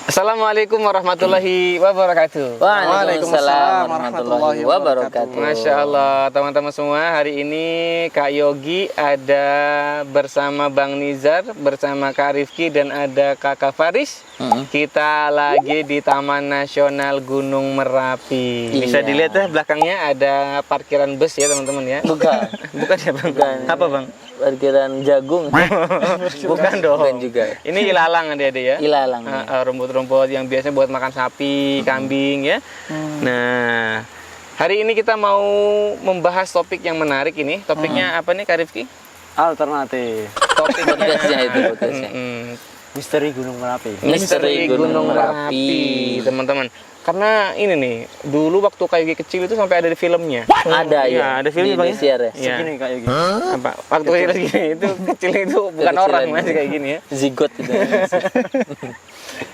Assalamualaikum warahmatullahi wabarakatuh. Waalaikumsalam warahmatullahi wabarakatuh. Masya Allah, teman-teman semua, hari ini Kak Yogi ada bersama Bang Nizar, bersama Kak Rifki, dan ada Kakak Faris. Kita lagi di Taman Nasional Gunung Merapi. Bisa dilihat ya belakangnya ada parkiran bus ya teman-teman ya. Bukan. Bukan ya Bang? Bukan. Apa Bang? Parkiran jagung. Bukan dong. Bukan juga. Ini ilalang adik-adik ya. Ilalang. Rumput-rumput yang biasanya buat makan sapi, kambing ya. Nah, hari ini kita mau membahas topik yang menarik ini. Topiknya apa nih Kak Rifki? Alternatif. Topik Podcastnya itu podcastnya. Misteri Gunung Merapi. Misteri Gunung Merapi. Teman-teman. Karena ini nih, dulu waktu Kak Yogi kecil itu sampai ada di filmnya. Ada Iya, ya. ada film di Bang. Indosiar ya. Iya. Segini kayak gitu. Apa? Waktu kecil gini itu kecil itu bukan Kekecilan orang ini. masih kayak gini ya. Zigot itu.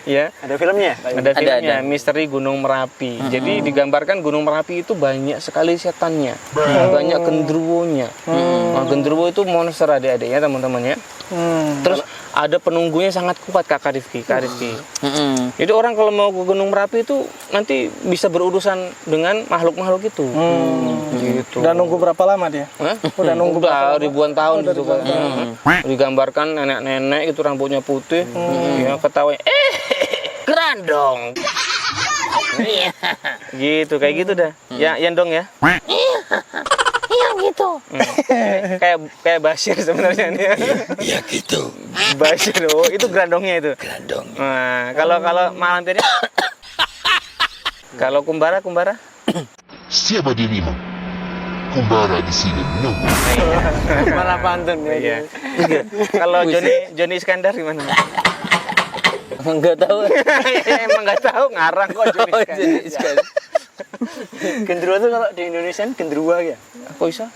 Iya. Ada filmnya? Ada filmnya, ada. Misteri Gunung Merapi. Jadi digambarkan Gunung Merapi itu banyak sekali setannya, banyak genderuwonya. Nah, genderuwo itu monster adik-adik ya teman-teman ya. Terus ada penunggunya sangat kuat Kak Rifki. Jadi orang kalau mau ke Gunung Merapi itu nanti bisa berurusan dengan makhluk-makhluk itu. Gitu. Udah nunggu berapa lama dia? Hah? Udah nunggu Udah ribuan tahun udah gitu ribuan kan. Digambarkan nenek-nenek itu rambutnya putih, ya ketawa kerandong. Gitu, kayak gitu dah. Ya, yang dong ya. Iya gitu. Kayak Bashir sebenarnya nih. Iya gitu. Bashir, oh itu gerandongnya itu. Grandong. Nah, kalau malampirnya kalau kumbara. Siapa dirimu? Kumbara di sini menunggu. Malah pantun ya. Iya. Kalau Joni Iskandar gimana? Enggak tahu. Emang nggak tahu, ngarang kok Joni Oh, Iskandar. jadi sekali. Genderuwo tuh kalau di Indonesia genderuwo ya? Kok bisa?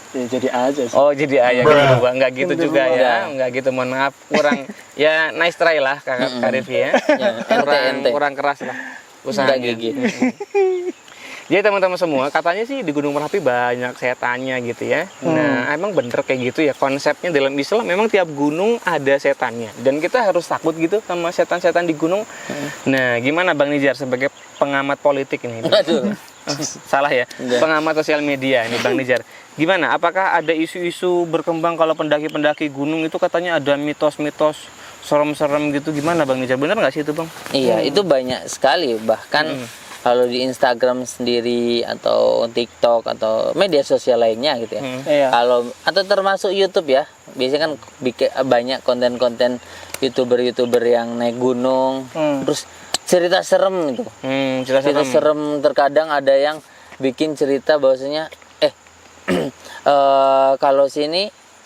Ya jadi aja sih. Oh, jadi ayah genderuwo. Enggak gitu juga Genderuwo. ya. Enggak gitu, mohon maaf. Kurang ya nice try lah Kak Rifki ya. ente. Kurang keras lah Enggak usahanya. gigi. Jadi teman-teman semua, katanya sih di Gunung Merapi banyak setannya gitu ya. Nah, emang bener kayak gitu ya konsepnya dalam Islam. Memang tiap gunung ada setannya dan kita harus takut gitu sama setan-setan di gunung. Nah, gimana Bang Nizar sebagai pengamat politik ini? Aduh. Salah ya, Enggak. pengamat sosial media ini Bang Nizar. Gimana? Apakah ada isu-isu berkembang kalau pendaki-pendaki gunung itu katanya ada mitos-mitos serem-serem gitu? Gimana Bang Nizar? Bener nggak sih itu Bang? Iya, itu banyak sekali. Bahkan kalau di Instagram sendiri atau TikTok atau media sosial lainnya gitu ya. Iya. Kalau atau termasuk YouTube ya. Biasanya kan banyak konten-konten YouTuber yang naik gunung, terus cerita serem gitu. Cerita Cerita serem terkadang ada yang bikin cerita bahwasanya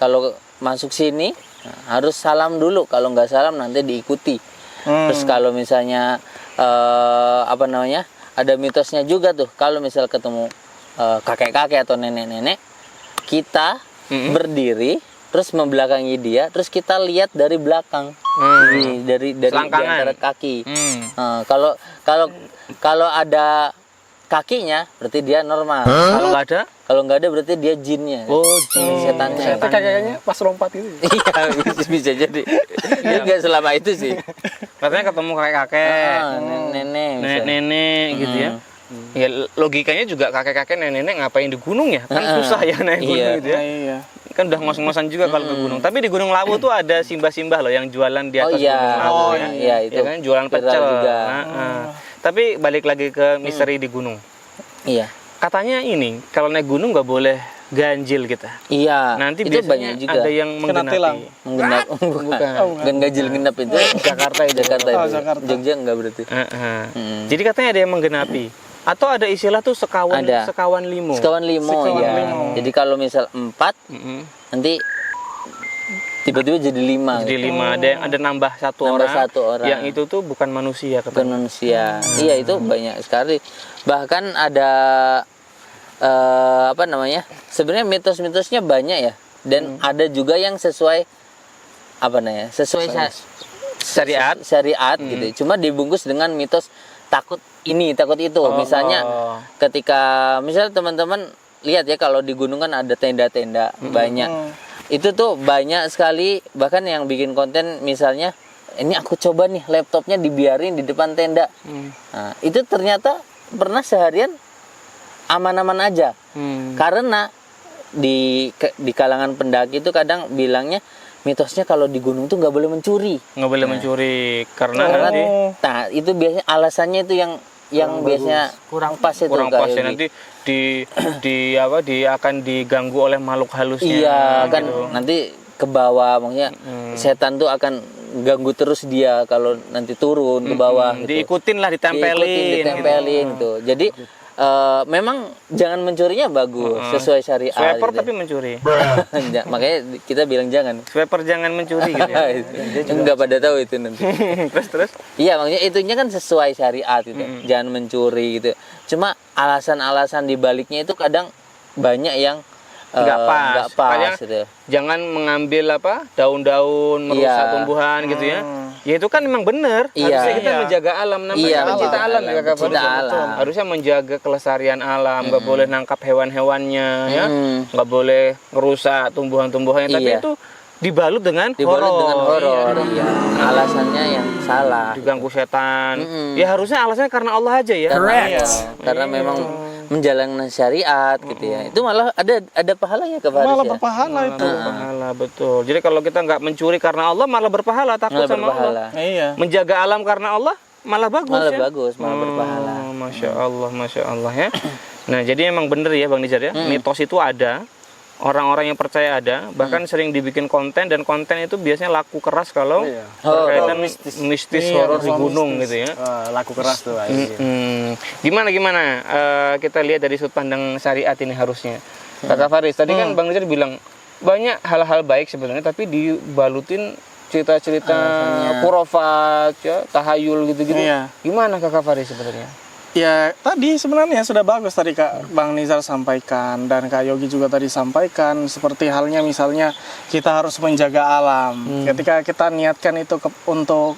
kalau masuk sini harus salam dulu, kalau nggak salam nanti diikuti. Terus kalau misalnya ada mitosnya juga tuh, kalau misal ketemu kakek-kakek atau nenek-nenek, kita berdiri terus membelakangi dia, terus kita lihat dari belakang. Dari di Selangkangan. antara kaki. Kalau ada kakinya berarti dia normal. Kalau nggak ada berarti dia jinnya. Oh, setannya. Itu kayaknya pas lompat itu. Iya, bisa jadi. Enggak selama itu sih. Katanya ketemu kakek-kakek, nenek-nenek gitu ya. Ya logikanya juga kakek-kakek nenek-nenek ngapain di gunung ya? Kan susah ya naik gunung Iya. gitu ya. Iya. Kan udah ngos-ngosan juga kalau ke gunung. Tapi di Gunung Lawu tuh ada simbah-simbah loh yang jualan di atas Gunung Lawu ya. Iya itu. Ya kan jualan Viral pecel. juga. Tapi balik lagi ke misteri di gunung. Iya. Katanya ini kalau naik gunung nggak boleh ganjil kita. Iya. Nanti itu biasanya banyak juga. ada yang Kena tilang. menggenapi. Menggenap. Bukan. Bukan ganjil genap itu. Jakarta itu. Jakarta Oh, itu. Jakarta. Jogja enggak berarti. Jadi katanya ada yang menggenapi. Atau ada istilah tuh sekawan limo. Sekawan limo. Sekawan Ya. limo. Jadi kalau misal 4 nanti tiba-tiba jadi 5. Jadi 5 ada nambah satu Nambah orang. satu orang. Yang itu tuh bukan manusia Bukan katanya. manusia. Iya itu banyak sekali. Bahkan ada sebenarnya mitos-mitosnya banyak ya. Dan ada juga yang sesuai sesuai syariat gitu. Cuma dibungkus dengan mitos takut ini, takut itu. Misalnya ketika teman-teman lihat ya, kalau di gunung kan ada tenda-tenda banyak. Itu tuh banyak sekali, bahkan yang bikin konten misalnya ini aku coba nih laptopnya dibiarin di depan tenda. Nah, itu ternyata pernah seharian aman-aman aja. Karena di kalangan pendaki itu kadang bilangnya mitosnya kalau di gunung tuh nggak boleh mencuri. Nggak boleh mencuri karena Karena nanti nah itu biasanya alasannya itu yang biasanya kurang pas itu kurang pas Kak ya, Yogi. nanti di akan diganggu oleh makhluk halusnya. Iya kan gitu. nanti ke bawah, maksudnya setan tuh akan ganggu terus dia kalau nanti turun ke bawah. Gitu. Diikutin lah, ditempelin gitu. Jadi memang jangan mencurinya bagus sesuai syariat. Swiper gitu. tapi mencuri. Makanya kita bilang jangan. Swiper jangan mencuri gitu ya. Enggak pada tahu itu nanti. terus Iya, maksudnya itunya kan sesuai syariat gitu. Jangan mencuri gitu. Cuma alasan-alasan di baliknya itu kadang banyak yang nggak pas. Kayak gitu. jangan mengambil daun-daun merusak Iya. tumbuhan gitu ya. Ya itu kan memang benar. Iya. Harusnya kita menjaga alam, namanya Iya, pencinta menjaga alam ya alam, Kak pencinta Faris. alam. Harusnya menjaga kelestarian alam, nggak boleh nangkap hewan-hewannya ya. Nggak boleh ngerusak tumbuhan-tumbuhannya, tapi Iya. itu dibalut dengan horor. Iya. Alasannya yang salah. Diganggu setan. Ya harusnya alasannya karena Allah aja ya. Karena memang menjalankan syariat gitu ya. Itu malah ada pahalanya ke Faris Malah ya. berpahala itu. Berpahala, betul. Jadi kalau kita nggak mencuri karena Allah malah berpahala, takut Malah sama Allah. berpahala. Iya. Menjaga alam karena Allah malah bagus Malah ya. bagus, malah berpahala. Masya Allah ya. Nah jadi emang bener ya Bang Nizar ya, mitos itu ada, orang-orang yang percaya ada, bahkan sering dibikin konten, dan konten itu biasanya laku keras kalau berkaitan mistis horor di gunung gitu ya. Laku keras tuh. Gimana kita lihat dari sudut pandang syariat ini harusnya. Kakak Faris tadi kan Bang Nizar bilang banyak hal-hal baik sebenarnya, tapi dibalutin cerita-cerita khurafat ya, tahayul gitu-gitu. Iya. Gimana Kakak Faris sebenarnya? Ya tadi sebenarnya sudah bagus tadi Kak Bang Nizar sampaikan dan Kak Yogi juga tadi sampaikan, seperti halnya misalnya kita harus menjaga alam. Ketika kita niatkan itu untuk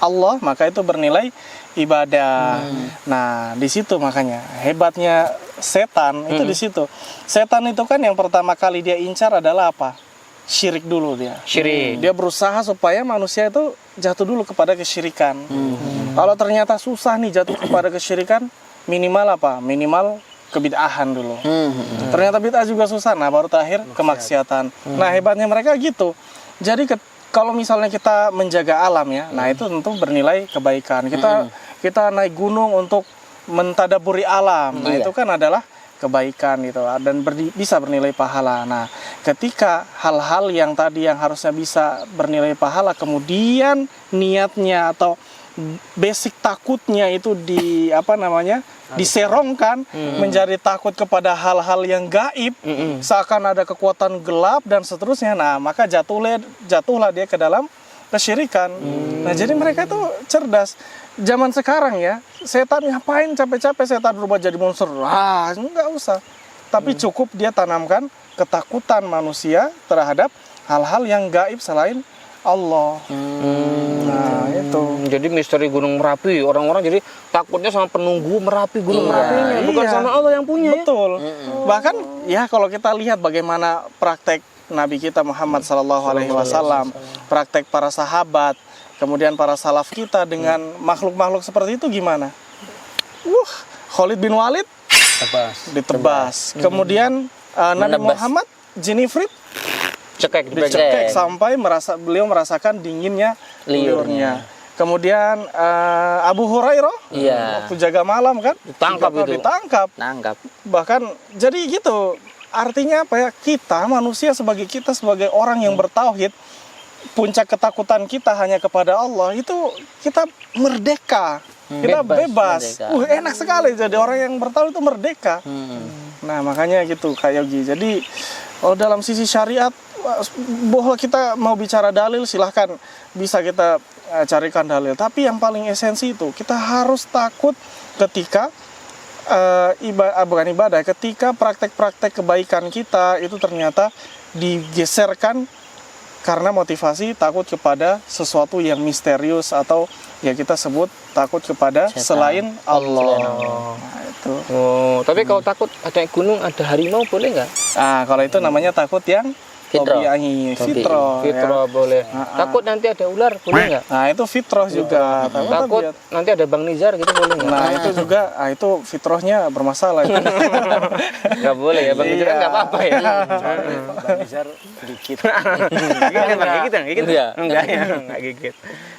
Allah, maka itu bernilai ibadah. Nah di situ makanya hebatnya setan itu di situ. Setan itu kan yang pertama kali dia incar adalah apa? Syirik dulu dia. Syirik. Dia berusaha supaya manusia itu jatuh dulu kepada kesyirikan. Kalau ternyata susah nih jatuh kepada kesyirikan, minimal apa? Minimal kebid'ahan dulu. Ternyata bid'ah juga susah, nah baru terakhir kemaksiatan. Nah hebatnya mereka gitu. Jadi kalau misalnya kita menjaga alam ya, nah itu tentu bernilai kebaikan. Kita naik gunung untuk mentadaburi alam, nah itu kan adalah kebaikan gitu, dan bisa bernilai pahala. Nah, ketika hal-hal yang tadi yang harusnya bisa bernilai pahala, kemudian niatnya atau basic takutnya itu diserongkan menjadi takut kepada hal-hal yang gaib, seakan ada kekuatan gelap dan seterusnya. Nah, maka jatuhlah dia ke dalam kesyirikan. Nah, jadi mereka itu cerdas. Zaman sekarang ya, setan ngapain capek-capek setan berubah jadi monster? Enggak usah. Tapi cukup dia tanamkan ketakutan manusia terhadap hal-hal yang gaib selain Allah. Nah, itu. Jadi misteri Gunung Merapi, orang-orang jadi takutnya sama penunggu Merapi, Gunung Merapinya, bukan sama Allah yang punya. Betul. Bahkan ya kalau kita lihat bagaimana praktek Nabi kita Muhammad SAW, praktek para sahabat, kemudian para salaf kita dengan makhluk-makhluk seperti itu gimana? Khalid bin Walid ditebas. Kemudian Nabi Muhammad Jinifrit dicekek sampai beliau merasakan dinginnya liurnya. Kemudian Abu Hurairah waktu jaga malam kan ditangkap. Bahkan jadi gitu. Artinya apa ya? Kita manusia sebagai orang yang bertauhid, puncak ketakutan kita hanya kepada Allah, itu kita merdeka. Kita bebas. Enak sekali jadi orang yang bertauhid itu merdeka. Nah, makanya gitu Kak Yogi. Jadi kalau dalam sisi syariat, bahwa kita mau bicara dalil silahkan bisa kita carikan dalil. Tapi yang paling esensi itu kita harus takut ketika ketika praktek-praktek kebaikan kita itu ternyata digeserkan karena motivasi takut kepada sesuatu yang misterius atau ya kita sebut takut kepada selain Allah. Nah, itu. Oh, tapi kalau takut ada gunung, ada harimau boleh nggak? Kalau itu namanya takut yang Fitrah. Tobi'i, fitrah. Fitrah boleh. Takut nanti ada ular, boleh nggak? Nah, itu fitrah juga. Takut nanti ada Bang Nizar gitu, boleh nggak? Nah, itu juga, itu fitrahnya bermasalah. Itu. Nggak boleh ya, Bang Nizar kan nggak apa-apa ya. Bang Nizar gigit. Gigit Bang, gigit nggak? Gigit Iya. enggak ya, nggak gigit.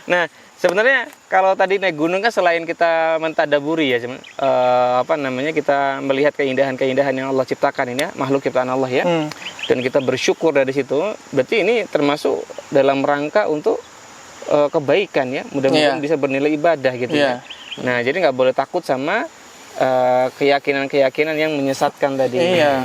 Nah, sebenarnya kalau tadi naik gunung kan selain kita mentadaburi ya, kita melihat keindahan-keindahan yang Allah ciptakan ini ya, makhluk ciptaan Allah ya. Dan kita bersyukur dari situ, berarti ini termasuk dalam rangka untuk kebaikan ya, mudah-mudahan bisa bernilai ibadah gitu ya. Nah, jadi nggak boleh takut sama keyakinan-keyakinan yang menyesatkan tadi. Iya.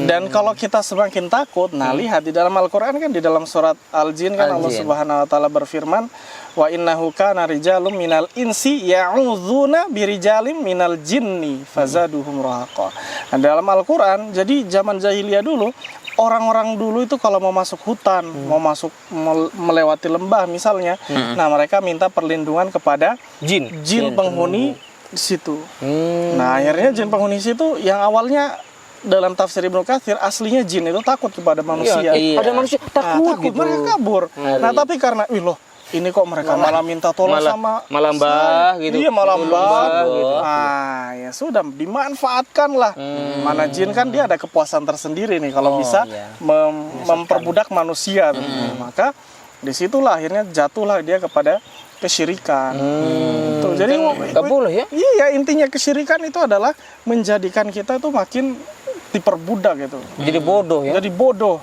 Dan kalau kita semakin takut, nah lihat di dalam Al-Qur'an kan, di dalam surat Al-Jin kan Allah Al-Jin. Subhanahu wa taala berfirman, wa innahu kana rijalun minal insi ya'udzuna birijalim minal jinni fazaduhum rahaqa. Nah, dalam Al-Qur'an, jadi zaman jahiliyah dulu, orang-orang dulu itu kalau mau masuk hutan, mau masuk melewati lembah misalnya, nah mereka minta perlindungan kepada Jin. penghuni di situ. Nah, akhirnya jin penghuni situ yang awalnya dalam tafsir Ibnu Katsir aslinya jin itu takut kepada manusia. Iya. Ada manusia takut gitu. Mereka kabur. Nah, tapi karena loh, ini kok mereka malah minta tolong sama malah mbah gitu. Iya, malah mbah gitu. Ah, ya sudah dimanfaatkanlah. Mana jin kan dia ada kepuasan tersendiri nih kalau bisa memperbudak manusia. Maka disitulah akhirnya jatuhlah dia kepada kesyirikan. Tuh, jadi nggak boleh ya? Iya, intinya kesyirikan itu adalah menjadikan kita itu makin diperbudak gitu. Jadi bodoh ya. Jadi bodoh.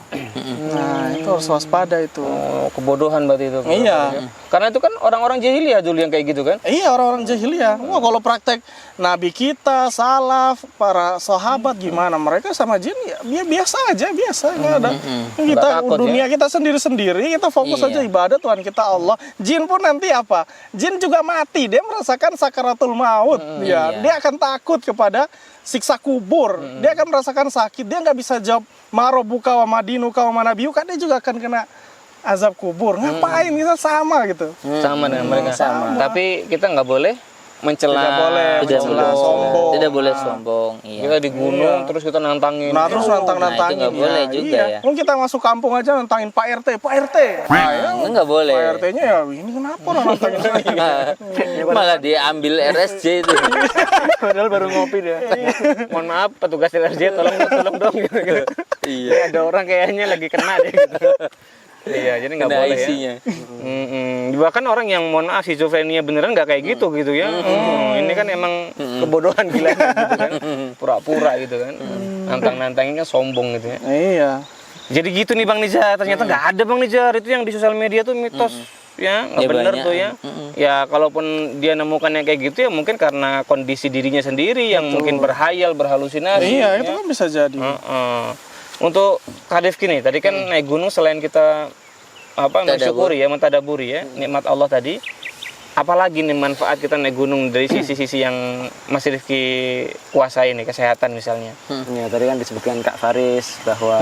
Nah, itu harus waspada itu. Oh, kebodohan berarti itu. Iya. Karena itu kan orang-orang jahiliyah dulu yang kayak gitu kan. Iya, orang-orang jahiliyah. Wah, kalau praktek nabi kita, salaf, para sahabat gimana? Mereka sama jin ya biasa aja, biasa. Nggak ada. Kita Nggak takut, dunia kita sendiri-sendiri, kita fokus aja ibadah Tuhan kita Allah. Jin pun nanti apa? Jin juga mati, dia merasakan sakaratul maut. Dia akan takut kepada siksa kubur. Dia akan merasakan sakit. Dia nggak bisa jawab marobuka wa madinuka wa manabiuka, dia juga akan kena azab kubur. Ngapain kita sama gitu. Sama dengan mereka. Tapi kita nggak boleh mencela. Tidak boleh mencela, sombong. Tidak boleh sombong. Iya. Kita di gunung terus kita nantangin. Nah, terus nantang-nantangin. Nah, itu nggak boleh juga ya. Mungkin kita masuk kampung aja nantangin Pak RT. Pak RT. Nah, ya, Itu nggak boleh. Pak RT-nya ya, ini kenapa orang nantangin saya? Malah diambil RSJ itu. Padahal baru ngopi dia. Mohon maaf petugas LRJ, tolong dong gitu. Iya. Ada orang kayaknya lagi kena deh gitu. Iya, jadi nggak Kena boleh isinya. ya. Bahkan orang yang mohon maaf schizofrenia beneran nggak kayak gitu ya. Ini kan emang kebodohan gila gitu kan. Pura-pura gitu kan. Nantang-nantangin kan sombong gitu ya. Iya. Jadi gitu nih Bang Nizar, ternyata nggak ada Bang Nizar, itu yang di sosial media tuh mitos. Ya, nggak Ya, bener banyak. tuh ya. Ya kalaupun dia nemukan yang kayak gitu ya mungkin karena kondisi dirinya sendiri yang mungkin berhayal, berhalusinasi. Iya, itu kan bisa jadi. Untuk Kak Defki nih, tadi kan naik gunung selain kita mensyukuri ya, mentadaburi ya nikmat Allah tadi. Apalagi nih manfaat kita naik gunung dari sisi-sisi yang Mas Rifki kuasai nih, kesehatan misalnya. Ya, tadi kan disebutkan Kak Faris bahwa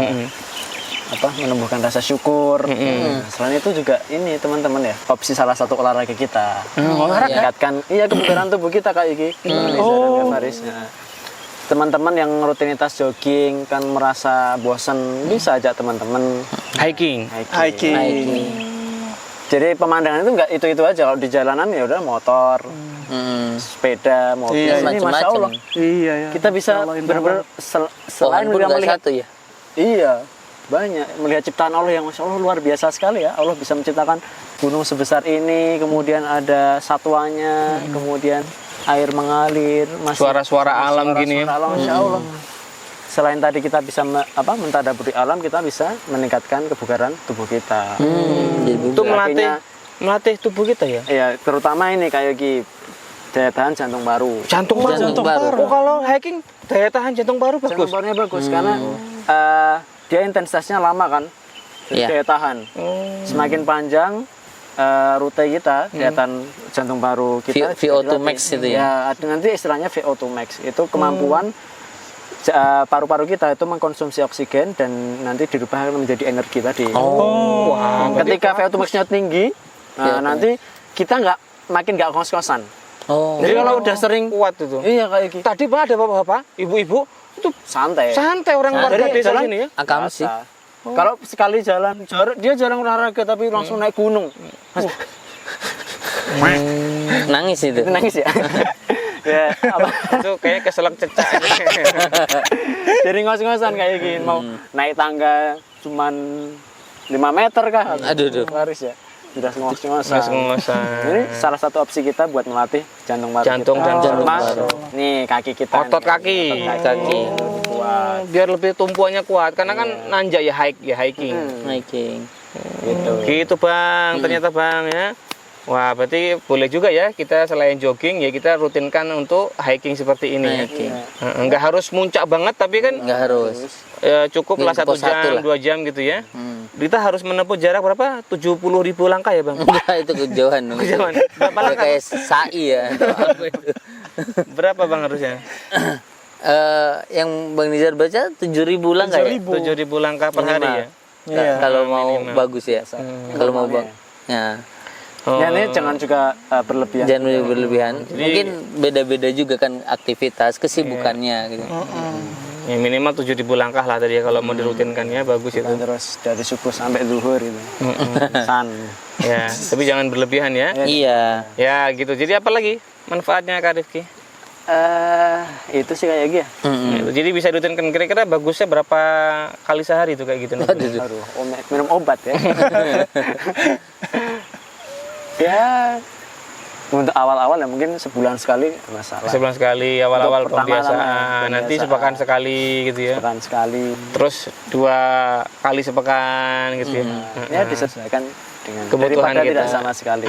menumbuhkan rasa syukur. Nah, selain itu juga ini teman-teman ya, opsi salah satu olahraga kita. Olahraga? Meningkatkan kebugaran tubuh kita Kak Iki. Kak Faris. Nah, teman-teman yang rutinitas jogging kan merasa bosan, bisa ajak teman-teman Hiking. Hiking. Jadi pemandangan itu nggak itu aja. Kalau di jalanan ya udah motor, sepeda, mobil. Iya, Ini Masya Allah. Iya, ya. Kita bisa benar-benar selain Pohon pun kita nggak melihat satu ya. Iya, banyak melihat ciptaan Allah yang Masya Allah luar biasa sekali ya. Allah bisa menciptakan gunung sebesar ini, kemudian ada satwanya, kemudian air mengalir, Suara-suara alam gini. suara alam, Masya Allah. Selain tadi kita bisa mentadaburi alam, kita bisa meningkatkan kebugaran tubuh kita. Itu melatih tubuh kita ya. Iya, terutama ini kayak daya tahan jantung baru. Jantung baru. Oh, kalau hiking daya tahan jantung baru bagus. Jantung barunya bagus karena dia intensitasnya lama kan. Jadi Iya. daya tahan. Semakin panjang rute kita, daya tahan jantung baru kita VO2 dilatih. max itu ya? Ya, nanti istilahnya VO2 max. Itu kemampuan paru-paru kita itu mengkonsumsi oksigen dan nanti dirubah menjadi energi tadi. Ketika VO2 max-nya tinggi, nanti kita makin nggak kos-kosan. Jadi kalau udah sering kuat itu. iya kayak gitu. Tadi Pak ada bapak-bapak, ibu-ibu itu Santai. santai orang warga Dari desa jalan sini ya. Akam sih. Kalau sekali jalan, dia jarang olahraga tapi langsung naik gunung. Nangis itu. Nangis ya. Ya, apa? Itu kayak keselak cecak. Jadi ngos-ngosan kayak gini mau naik tangga cuman 5 meter kah? Aduh. Laris ya. Sudah ngos-ngosan. Ngos-ngosan. Ini salah satu opsi kita buat melatih jantung paru Jantung kita. dan jantung Mas, paru. nih kaki kita. Otot kaki. Kaki. Kuat. Biar lebih tumpuannya kuat karena kan nanjak ya hiking. Hiking. Gitu. Gitu Bang, ternyata Bang ya. Wah, berarti boleh juga ya kita selain jogging ya kita rutinkan untuk hiking seperti ini ya. Hiking. Enggak harus muncak banget tapi kan Nggak harus. cukup lah 1 Pos satu jam, lah. 2 jam gitu ya. Kita harus menempuh jarak berapa? 70.000 langkah ya Bang? Enggak, itu kejauhan. Kejauhan. Berapa Udah langkah? kayak sai ya. Apa itu? Berapa Bang harusnya? Yang Bang Nizar baca 7.000 langkah ya? 7.000 langkah per hari ya. Iya. Kalau mau bagus ya. Kalau mau bang. Ya. Ya, ini jangan juga berlebihan. Jangan berlebihan. Mungkin beda-beda juga kan aktivitas, kesibukannya gitu. Ya, minimal 7.000 langkah lah tadi ya kalau mau dirutinkan ya bagus itu. Terus dari subuh sampai zuhur itu. San. Ya, tapi jangan berlebihan ya. Iya. Ya gitu. Jadi apa lagi manfaatnya Kak Rifki? Itu sih kayak gitu. Gitu. Jadi bisa dirutinkan kira-kira bagusnya berapa kali sehari tuh kayak gitu nih? Aduh, minum obat ya. Ya, untuk awal-awal ya mungkin sebulan sekali masalah. Sebulan sekali awal-awal Untuk pertama-tama pembiasaan, ya, nanti pembiasaan. sepekan sekali gitu ya. Sebulan sekali. Terus 2 kali sepekan gitu ya. Ya disesuaikan dengan Kebutuhan daripada kita. tidak sama sekali.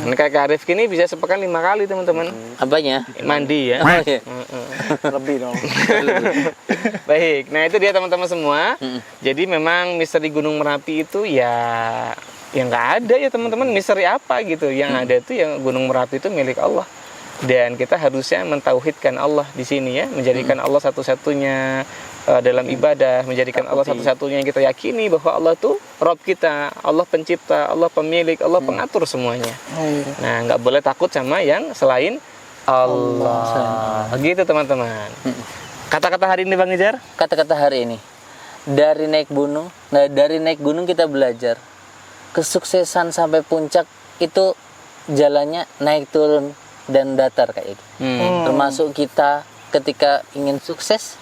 Ini kayak Kak Rifki ini bisa sepekan 5 kali teman-teman. Apanya? Mandi ya. Oh, iya. Lebih dong. Baik, nah itu dia teman-teman semua. Jadi memang misteri Gunung Merapi itu ya nggak ada ya teman-teman. Misteri apa gitu? Yang ada itu yang Gunung Merapi itu milik Allah. Dan kita harusnya mentauhidkan Allah di sini ya, menjadikan Allah satu-satunya dalam ibadah, menjadikan Allah satu-satunya yang kita yakini bahwa Allah itu Rob kita, Allah pencipta, Allah pemilik, Allah pengatur semuanya. Nah, nggak boleh takut sama yang selain Allah. Gitu teman-teman. Kata-kata hari ini Bang Nizar? Kata-kata hari ini. Dari naik gunung kita belajar. Kesuksesan sampai puncak itu jalannya naik turun dan datar kayak gitu. Termasuk kita ketika ingin sukses,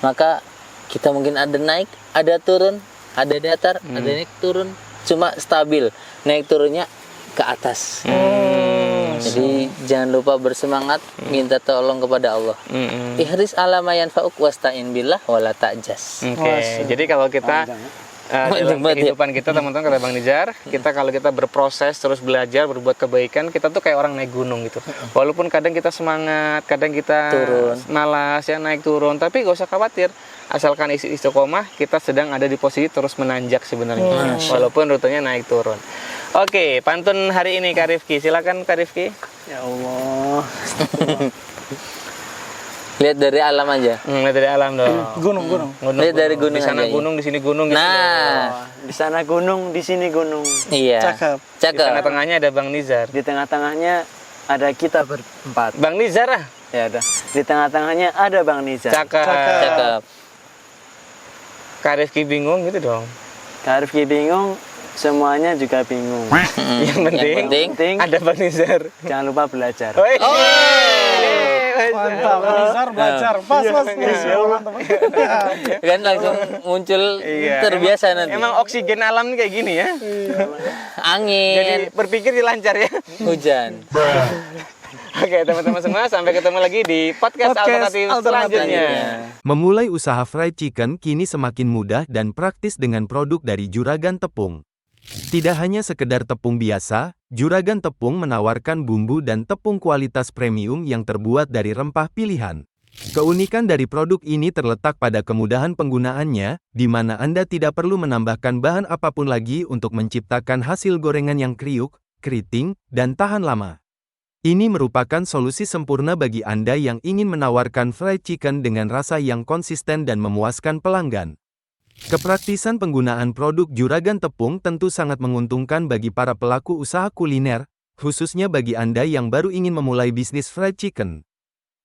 maka kita mungkin ada naik, ada turun, ada datar, ada naik turun, cuma stabil. Naik turunnya ke atas. Jadi jangan lupa bersemangat, minta tolong kepada Allah. Ihris ala ma yanfa'uk wasta'in billah wala ta'jas. Oke. Jadi kalau kita dalam kehidupan kita teman-teman kata Bang Nizar, kita kalau kita berproses terus belajar berbuat kebaikan, kita tuh kayak orang naik gunung gitu. Walaupun kadang kita semangat, kadang kita malas ya naik turun, tapi gak usah khawatir. Asalkan isi istiqomah, kita sedang ada di posisi terus menanjak sebenarnya. Walaupun rutenya naik turun. Oke, pantun hari ini Kak Rifki. Silakan Kak Rifki. Ya Allah. Lihat dari alam aja. Lihat dari alam dong. Gunung. Lihat dari gunung Di sana aja, gunung, di sini gunung gitu. Nah, Di sana gunung, di sini gunung. iya. Cakep. Di Cakep. tengah-tengahnya ada Bang Nizar. Di tengah-tengahnya ada kita berempat. Bang Nizar ah. Ya ada. Di tengah-tengahnya ada Bang Nizar. Cakep. Cakep. Kak Rifki bingung gitu dong. Kak Rifki bingung, semuanya juga bingung. Yang penting Penting ada Bang Nizar. jangan lupa belajar. Woi. Mantap. Nizar belajar. Pas. Kan langsung muncul terbiasa nanti. Emang oksigen alam nih kayak gini ya. Angin, Jadi berpikir lancar ya. hujan. Oke teman-teman semua, sampai ketemu lagi di podcast alternatif selanjutnya. Memulai usaha fried chicken kini semakin mudah dan praktis dengan produk dari Juragan Tepung. Tidak hanya sekedar tepung biasa, Juragan Tepung menawarkan bumbu dan tepung kualitas premium yang terbuat dari rempah pilihan. Keunikan dari produk ini terletak pada kemudahan penggunaannya, di mana Anda tidak perlu menambahkan bahan apapun lagi untuk menciptakan hasil gorengan yang kriuk, keriting, dan tahan lama. Ini merupakan solusi sempurna bagi Anda yang ingin menawarkan fried chicken dengan rasa yang konsisten dan memuaskan pelanggan. Kepraktisan penggunaan produk Juragan Tepung tentu sangat menguntungkan bagi para pelaku usaha kuliner, khususnya bagi Anda yang baru ingin memulai bisnis fried chicken.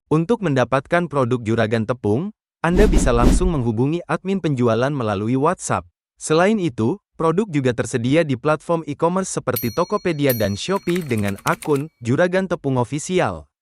Untuk mendapatkan produk Juragan Tepung, Anda bisa langsung menghubungi admin penjualan melalui WhatsApp Selain itu, produk juga tersedia di platform e-commerce seperti Tokopedia dan Shopee dengan akun Juragan Tepung Official.